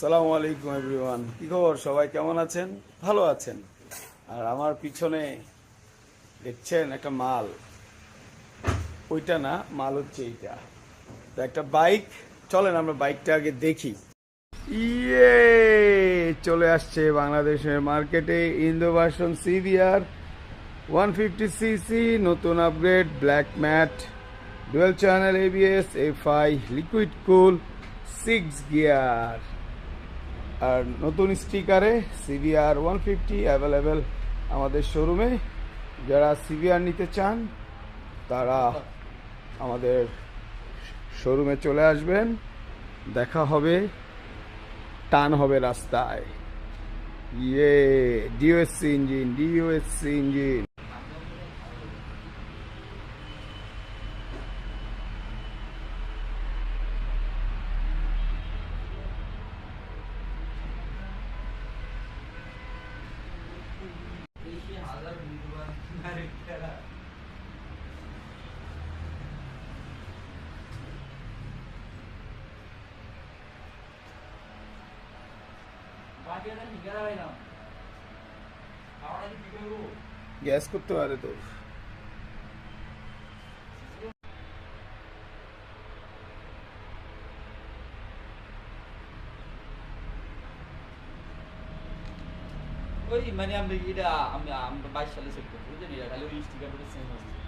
আসসালামু আলাইকুম এভরিওয়ান, কি খবর? সবাই কেমন আছেন? ভালো আছেন? আর আমার পিছনে দেখছেন একটা মাল, ওইটা না, মাল হচ্ছে এইটা। তো একটা বাইক, চলেন আমরা বাইকটা আগে দেখি। ইয়ে, চলে আসছে বাংলাদেশের মার্কেটে ইন্দো ভার্সন সিভিআর 150 সিসি, নতুন upgrade, black matte, dual channel ABS, FI, liquid cool, 6 gear, আর নতুন স্টিকারে CBR 150 অ্যাভেলেবেল আমাদের শোরুমে। যারা CBR নিতে চান তারা আমাদের শোরুমে চলে আসবেন, দেখা হবে, টান হবে রাস্তায়। ইয়ে, ডিওএসসি ইঞ্জিন, ডিওএসসি ইঞ্জিন। গ্যাস করতে পারে তো। ওই মানে আমি এটা আমি 22 সালে সেট করছি বুঝলেন, এটা খালি ওই স্টিকারটা চেঞ্জ হচ্ছে।